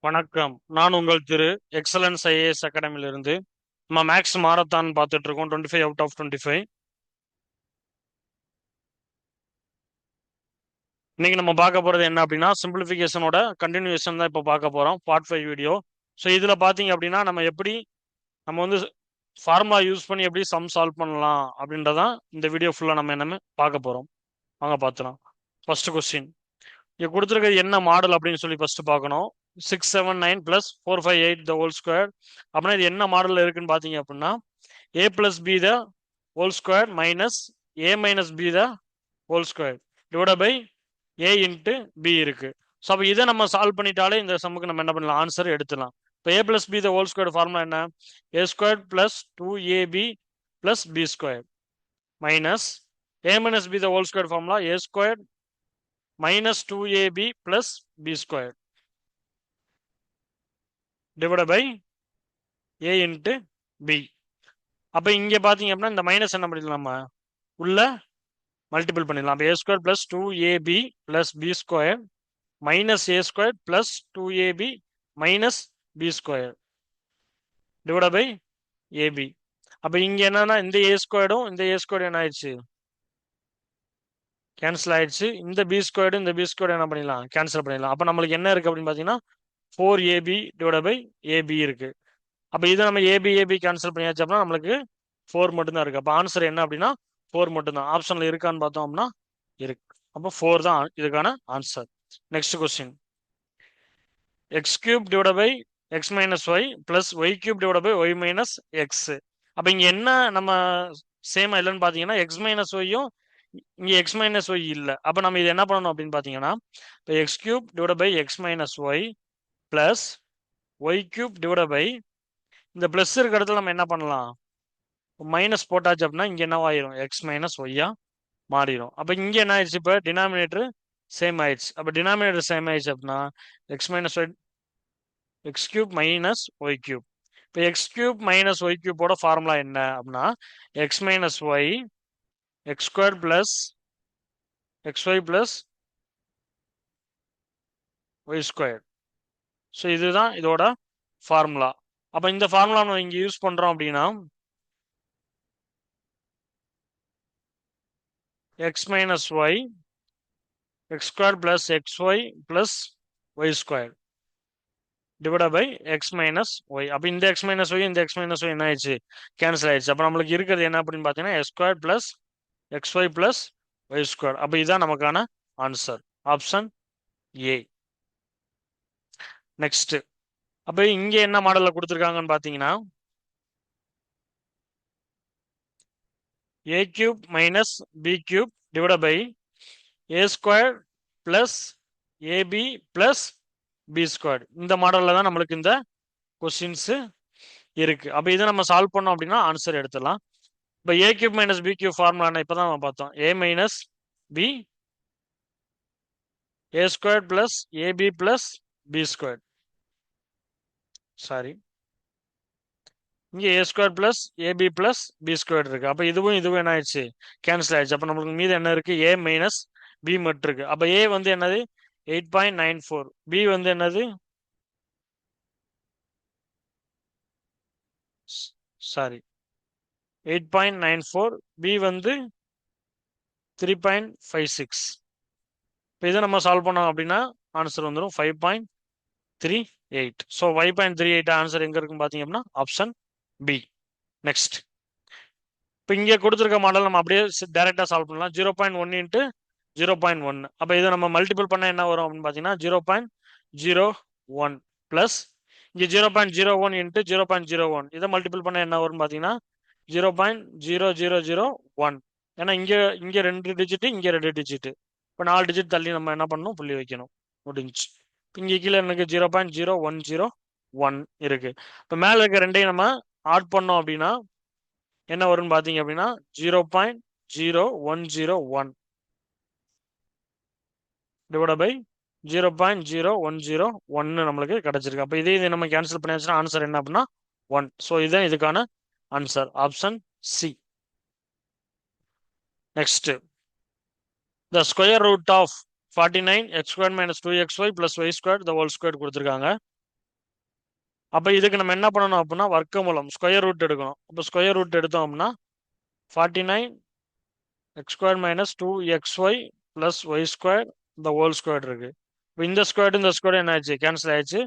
வணக்கம். நான் உங்கள் திரு எக்ஸலன்ஸ் ஐஏஎஸ் அகாடமியிலிருந்து நம்ம மேக்ஸ் மாரத்தான் பார்த்துட்டு இருக்கோம். 25 அவுட் ஆஃப் 25. இன்னைக்கு நம்ம பார்க்க போறது என்ன அப்படின்னா, சிம்பிளிஃபிகேஷனோட கண்டினியூஷன் தான் இப்போ பார்க்க போறோம். Part 5 video. ஸோ இதில் பார்த்தீங்க அப்படின்னா நம்ம வந்து ஃபார்முலா யூஸ் பண்ணி எப்படி சம் சால்வ் பண்ணலாம் அப்படின்றதான் இந்த வீடியோ ஃபுல்லாக நம்ம என்னமே பார்க்க போறோம். வாங்க பார்த்துலாம். ஃபர்ஸ்ட் கொஸ்டின், இங்க கொடுத்துருக்கிறது என்ன மாடல் அப்படின்னு சொல்லி ஃபர்ஸ்ட் பார்க்கணும். 679 + 458 த ஹோல் ஸ்கொயர் அப்படின்னா இது என்ன மாடல்ல இருக்குன்னு பாத்தீங்க அப்படின்னா a + b the whole square minus a - b the whole square divide by a into b இருக்கு. ஸோ அப்போ இதை நம்ம சால்வ் பண்ணிட்டாலே இந்த சம்முக்கு நம்ம என்ன பண்ணலாம், ஆன்சர் எடுத்துலாம். இப்போ a + b the whole square formula என்ன, a² + 2ab + b² minus a - b the whole square formula a² - 2ab + b² divide by a into b. அப்போ இங்கே பார்த்தீங்க அப்படின்னா இந்த மைனஸ் என்ன பண்ணிடலாம், நம்ம உள்ள மல்டிபிள் பண்ணிடலாம். அப்போ a² + 2ab + b² minus a² + 2ab - b² divide by ab. அப்போ இங்க என்னன்னா இந்த a² இந்த a² என்ன ஆயிடுச்சு, கேன்சல் ஆயிடுச்சு. இந்த b² இந்த b² என்ன பண்ணிடலாம், கேன்சல் பண்ணிடலாம். அப்போ நம்மளுக்கு என்ன இருக்கு அப்படின்னு பார்த்தீங்கன்னா 4ab டிவைட் பை ab இருக்கு. அப்போ இதை நம்ம ஏபி கேன்சல் பண்ணியாச்சு அப்படின்னா நம்மளுக்கு 4 மட்டும்தான் இருக்கு. அப்போ ஆன்சர் என்ன அப்படின்னா 4 மட்டும்தான். ஆப்ஷன்ல இருக்கான்னு பார்த்தோம் அப்படின்னா இருக்கு. அப்போ 4 தான் இதுக்கான answer. Next question, x³ divide by x - y + y³ divide by y - x. அப்போ இங்க என்ன நம்ம சேமா இல்லைன்னு பார்த்தீங்கன்னா x - y-யும் இங்க x - y இல்லை. அப்போ நம்ம இது என்ன பண்ணணும் அப்படின்னு பார்த்தீங்கன்னா இப்போ x³ divide by x - y + y³ divide by இந்த பிளஸ் இருக்க இடத்துல நம்ம என்ன பண்ணலாம், மைனஸ் போட்டாச்சு அப்படின்னா இங்க என்ன ஆயிரும், x - y மாறிடும். அப்ப இங்க என்ன ஆயிடுச்சு, இப்ப டினாமினேட்டர் சேம் ஆயிடுச்சு. அப்ப டினாமினேட்டர் சேம் ஆயிடுச்சு அப்படின்னா x - y x³ - y³. இப்போ x³ - y³ ஓட ஃபார்முலா என்ன அப்படின்னா x - y x² + xy + y². So இதுதான் இதோட ஃபார்முலா. அப்ப இந்த ஃபார்முலா நம்ம இங்க யூஸ் பண்றோம் அப்படின்னா x - y x² + xy + y² divide by x - y. அப்ப இந்த x - y இந்த x - y என்ன ஆயிடுச்சு, கேன்சல் ஆயிடுச்சு. அப்ப நம்மளுக்கு இருக்கிறது என்ன அப்படின்னு பாத்தீங்கன்னா x² + xy + y². அப்ப இதுதான் நமக்கான ஆன்சர், ஆப்ஷன் ஏ. நெக்ஸ்ட், அப்ப இங்க என்ன மாடல்ல கொடுத்துருக்காங்கன்னு பாத்தீங்கன்னா a³ - b³ divide by a² + ab + b². இந்த மாடல்ல தான் நம்மளுக்கு இந்த கொஸ்டின்ஸ் இருக்கு. அப்ப இதை நம்ம சால்வ் பண்ணோம் அப்படின்னா ஆன்சர் எடுத்துடலாம். இப்போ a³ - b³ ஃபார்முலா இப்பதான் நம்ம பார்த்தோம். a - b a² + ab + b². Sorry, இங்க a² + ab + b² இருக்கு. அப்ப இதுவும் என்ன ஆயிடுச்சு, கேன்சல் ஆயிடுச்சு. அப்ப நம்மளுக்கு மீது என்ன இருக்கு, a - b மட்டும் இருக்கு. அப்ப a வந்து என்னது 8.94, b வந்து என்னது சாரி 8.94, b வந்து 3.56. இப்போ இதை நம்ம சால்வ் பண்ணோம் அப்படின்னா ஆன்சர் வந்துடும் 5.38. ஸோ 5.38 ஆன்சர் எங்க இருக்குன்னு பார்த்தீங்க அப்படின்னா ஆப்ஷன் பி. நெக்ஸ்ட், இப்போ இங்கே கொடுத்துருக்க மாடல் நம்ம அப்படியே டைரெக்டாக சால்வ் பண்ணலாம். 0.1 இன்ட்டு 0.1. அப்போ இதை நம்ம மல்டிபிள் பண்ண என்ன வரும் அப்படின்னு பார்த்தீங்கன்னா 0.01 ப்ளஸ் இங்கே 0.01 இன்ட்டு 0.01 இதை மல்டிபிள் பண்ண என்ன வரும்னு பார்த்தீங்கன்னா 0.0001. ஏன்னா இங்கே இங்கே 2 டிஜிட் இங்கே 2 டிஜிட். இப்போ 4 டிஜிட் தள்ளி நம்ம என்ன பண்ணணும், புள்ளி வைக்கணும், முடிஞ்சு. இங்கே கீழே எனக்கு 0.0101 இருக்கு. இப்போ மேலே இருக்க ரெண்டையும் நம்ம ஆட் பண்ணோம் அப்படின்னா என்ன வரும்னு பார்த்தீங்க அப்படின்னா 0.0101 டிவைட் பை 0.0101 நம்மளுக்கு கிடைச்சிருக்கு. அப்போ இதே நம்ம கேன்சல் பண்ணியாச்சுன்னா ஆன்சர் என்ன அப்படின்னா 1. ஸோ இதுதான் இதுக்கான answer, option C. Next, the square root of 49 x² - 2xy + y² the whole square கொடுத்துருக்காங்க. அப்போ இதுக்கு நம்ம என்ன பண்ணணும் அப்படின்னா வர்க்கமூலம் ஸ்கொயர் ரூட் எடுக்கணும். அப்போ ஸ்கொயர் ரூட் எடுத்தோம் அப்படின்னா 49 x square minus 2xy plus Y square இந்த ஹோல் ஸ்கொயர் இருக்கு. இப்போ இந்த ஸ்கொயர் என்ன ஆச்சு? கேன்சல் ஆயிடுச்சு.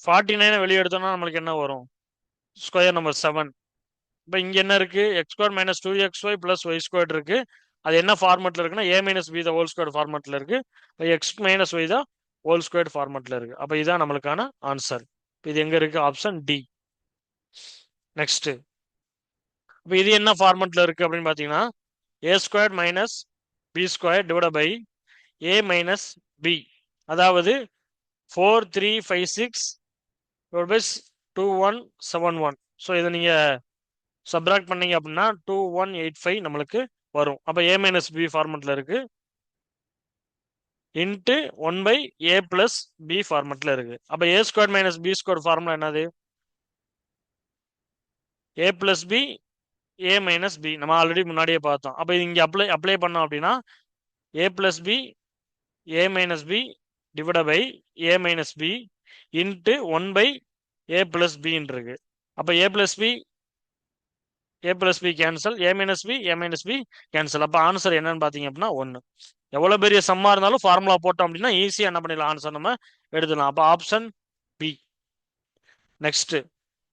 49 வெளியே எடுத்தோம்னா நம்மளுக்கு என்ன வரும்? Square number 7. இப்போ இங்க என்ன இருக்கு? X square minus 2xy plus Y square இருக்கு. அது என்ன ஃபார்மெட்ல இருக்குன்னா a minus B the whole square ஃபார்மெட்ல இருக்கு. எக்ஸ் மைனஸ் ஒய் தான் ஹோல் ஸ்கொயர் ஃபார்மெட்ல இருக்கு. அப்போ இதான் நம்மளுக்கான ஆன்சர். இது எங்க இருக்கு? Option D. நெக்ஸ்ட், இப்போ இது என்ன ஃபார்மெட்ல இருக்கு அப்படின்னு பாத்தீங்கன்னா A square minus B square divide by A minus B, அதாவது 4356 டிவைட் பை 2171. ஸோ இதை நீங்க சப்ராக்ட் பண்ணீங்க அப்படின்னா 2185 நம்மளுக்கு வரும். அப்போ ஏ மைனஸ் பி ஃபார்மெட்ல இருக்கு into 1 by A plus B ஃபார்மெட்ல இருக்கு. அப்போ A square minus B square formula என்னது? A plus B A minus B நம்ம ஆல்ரெடி முன்னாடியே பார்த்தோம். அப்போ இங்க அப்ளை பண்ணோம் அப்படின்னா A plus B A minus B divide by A minus B into 1 by A plus பின்னு இருக்கு. அப்போ A plus B cancel, A minus B cancel. அப்போ ஆன்சர் என்னன்னு பார்த்தீங்க அப்படின்னா 1. எவ்வளோ பெரிய சம்மா இருந்தாலும் ஃபார்முலா போட்டோம் அப்படின்னா ஈஸியாக என்ன பண்ணிடலாம்? ஆன்சர் நம்ம எடுத்துடலாம். அப்போ ஆப்ஷன் பி. நெக்ஸ்ட்,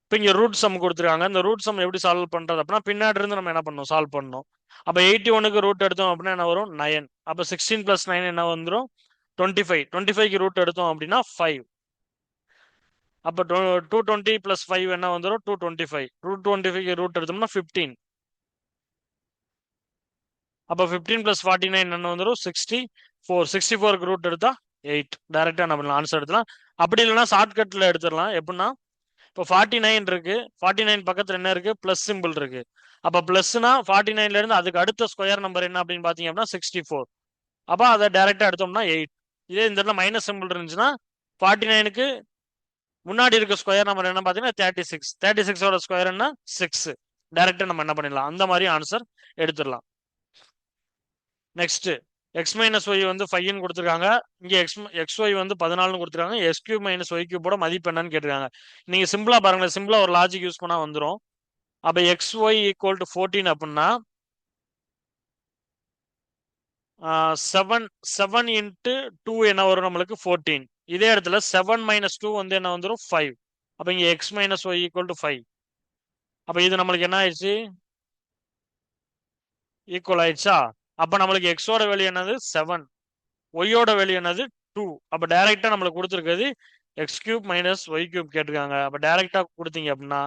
இப்போ இங்கே ரூட் சம் கொடுத்துருக்காங்க. இந்த ரூட் சம் எப்படி சால்வ் பண்ணுறது அப்படின்னா பின்னாடி இருந்து நம்ம என்ன பண்ணணும்? சால்வ் பண்ணணும். அப்போ 81க்கு ரூட் எடுத்தோம் அப்படின்னா என்ன வரும்? 9. அப்போ 16 + 9 என்ன வந்துடும்? 25. 25க்கு ரூட் எடுத்தோம் அப்படின்னா 5. அப்போ 220 + 5 என்ன வந்துடும்? 225. 225க்கு ரூட் எடுத்தோம்னா 15. அப்போ 15 + 49 என்ன வந்துடும்? 64. 64க்கு ரூட் எடுத்தா 8. டைரக்டா நம்ம ஆன்சர் எடுத்துலாம். அப்படி இல்லைன்னா ஷார்ட்கட்ல எடுத்துடலாம். எப்படின்னா இப்போ 49 இருக்கு, 49 பக்கத்துல என்ன இருக்கு? பிளஸ் சிம்பிள் இருக்கு. அப்ப பிளஸ்னா 49ல இருந்து அதுக்கு அடுத்த ஸ்கொயர் நம்பர் என்ன அப்படின்னு பாத்தீங்க அப்படின்னா 64. அப்ப அதை டைரக்டா எடுத்தோம்னா 8. இதே இந்த இடத்துல மைனஸ் சிம்பிள் இருந்துச்சுன்னா 49க்கு முன்னாடி இருக்க ஸ்கொயர் நம்பர் என்ன பாத்தீங்கன்னா 36. 36ஓட ஸ்கொயர் என்ன? 6. டைரக்டா நம்ம என்ன பண்ணிடலாம்? அந்த மாதிரி ஆன்சர் எடுத்துடலாம். நெக்ஸ்ட், எக்ஸ் மைனஸ் ஒய் வந்து 5ன்னு கொடுத்துருக்காங்க. இங்க எக்ஸ் ஒய் வந்து 14ன்னு கொடுத்துருக்காங்க. எக்ஸ் கியூப் மைனஸ் ஒய் கியூபோட மதிப்பு என்னன்னு கேட்டிருக்காங்க. நீங்க சிம்பிளா பாருங்களேன், சிம்பிளா ஒரு லாஜிக் யூஸ் பண்ணா வந்துடும். அப்ப எக்ஸ் ஒய் ஈக்குவல் டு 14 அப்படின்னா 7 இன்ட்டு 2 என்ன வரும்? நம்மளுக்கு 14. இதே இடத்துல 7 - 2 வந்து என்ன வந்துடும்? 5. அப்ப இங்க x minus y equal to 5. அப்ப இது நம்மளுக்கு என்ன ஆயிடுச்சு? ஈக்குவல் ஆயிடுச்சா? அப்ப நம்மளுக்கு எக்ஸோட வேல்யூ என்னது? 7. ஒய்யோட வேல்யூ என்னது? 2. அப்ப டைரக்டா நம்மளுக்கு கொடுத்துருக்கிறது x cube minus y cube கேட்டிருக்காங்க. அப்ப டைரக்டா கொடுத்தீங்க அப்படின்னா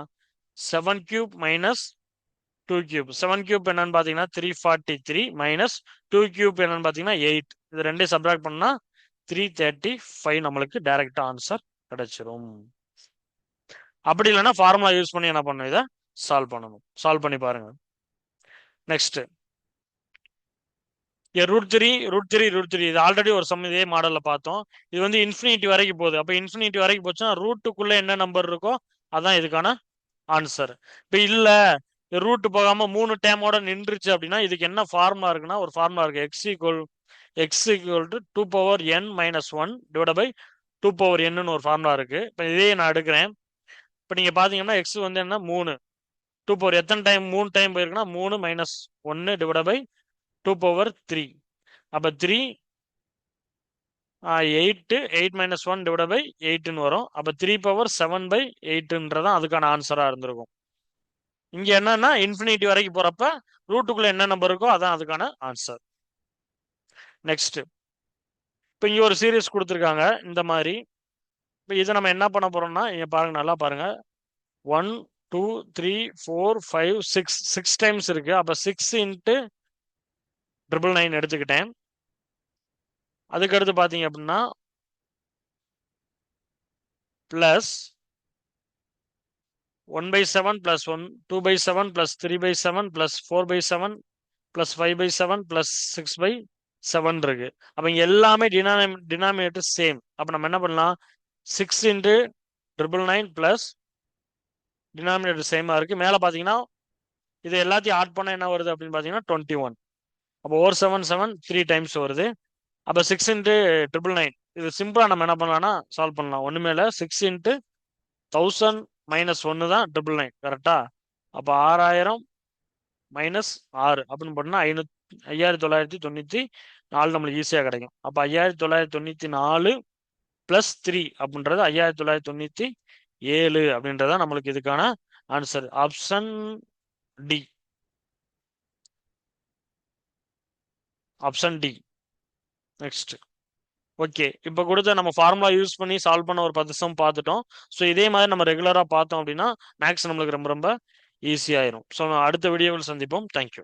7 கியூப் மைனஸ் 2 கியூப். 7 கியூப் என்னன்னு பாத்தீங்கன்னா 343 மைனஸ் 2 கியூப் என்னன்னு பாத்தீங்கன்னா 8. இது ரெண்டையும் சப்ராக்ட் பண்ணா 335 நம்மளுக்கு டைரக்டா ஆன்சர் கிடைச்சிரும். அப்படி இல்லைன்னா ஃபார்முலா யூஸ் பண்ணி என்ன பண்ணணும்? இதை சால்வ் பண்ணணும். சால்வ் பண்ணி பாருங்க. நெக்ஸ்ட், √3 இது ஆல்ரெடி ஒரு சம் இதே மாடல்ல பார்த்தோம். இது வந்து இன்ஃபினிட்டி வரைக்கும் போகுது. அப்ப இன்ஃபினிட்டி வரைக்கும் போச்சுன்னா ரூட்டுக்குள்ள என்ன நம்பர் இருக்கோ அதான் இதுக்கான ஆன்சர். இப்ப இல்ல ரூட் போகாம 3 டேமோட நின்றுச்சு அப்படின்னா இதுக்கு என்ன ஃபார்முலா இருக்குன்னா ஒரு ஃபார்முலா இருக்கு. x equal to 2n - 1 divide by 2n ஒரு ஃபார்முலா இருக்கு. இப்ப இதே நான் எடுக்கிறேன். இப்ப நீங்க பாத்தீங்கன்னா x வந்து என்ன? 3. 2 எத்தனை டைம்? 3 டைம் போயிருக்குன்னா 3 - 1 டிவைட் பை 2/3. அப்ப 3 8 8 - 1 டிவைட் பை 8ன்னு வரும். அப்ப 3/7/8ன்றதான் அதுக்கான ஆன்சரா இருந்திருக்கும். இங்க என்னன்னா இன்ஃபினிட்டி வரைக்கும் போறப்ப ரூட்டுக்குள்ள என்ன நம்பர் இருக்கோ அதான் அதுக்கான ஆன்சர். நெக்ஸ்ட், இப்போ இங்க ஒரு சீரீஸ் கொடுத்துருக்காங்க இந்த மாதிரி. இப்போ இதை நம்ம என்ன பண்ண போறோம்னா இங்க பாருங்க, நல்லா பாருங்க. 1 2 3 4 5 6 டைம்ஸ் இருக்கு. அப்ப 6 இன்ட்டு 999 எடுத்துக்கிட்டேன். அதுக்கடுத்து பாத்தீங்க அப்படின்னா பிளஸ் 1/7 + 1 2/7 + 3/7 + 4/7 + 5/7 + 6/7 இருக்கு. அப்ப இங்க எல்லாமே டினாமினேட்டர் சேம். அப்ப நம்ம என்ன பண்ணலாம்? 6 இன்ட்டு 999 பிளஸ் டினாமினேட்டர் சேமா இருக்கு. மேல பாத்தீங்கன்னா இது எல்லாத்தையும் ஆட் பண்ண என்ன வருது அப்படின்னு பாத்தீங்கன்னா 21. அப்போ 4 7 7 3 டைம்ஸ் வருது. அப்ப 6 இன்ட்டு 999 இது சிம்பிளா நம்ம என்ன பண்ணலாம்னா சால்வ் பண்ணலாம். ஒண்ணுமே இல்லை, 6 இன்ட்டு 1000 மைனஸ் 1 தான் 999, கரெக்டா? அப்போ 6000 மைனஸ் 6 அப்படின்னு போட்டோம்னா 5994 நம்மளுக்கு ஈஸியாக கிடைக்கும். அப்போ 5994 பிளஸ் 3 அப்படின்றது 5997 அப்படின்றத நம்மளுக்கு இதுக்கான answer. Option D. Option D. Next. Okay, இப்போ கொடுத்த நம்ம ஃபார்முலா யூஸ் பண்ணி சால்வ் பண்ண ஒரு 10 சம் பார்த்துட்டோம். ஸோ இதே மாதிரி நம்ம ரெகுலராக பார்த்தோம் அப்படின்னா மேக்ஸ் நம்மளுக்கு ரொம்ப ரொம்ப ஈஸியாயிரும். ஸோ அடுத்த வீடியோவில் சந்திப்போம். தேங்க்யூ.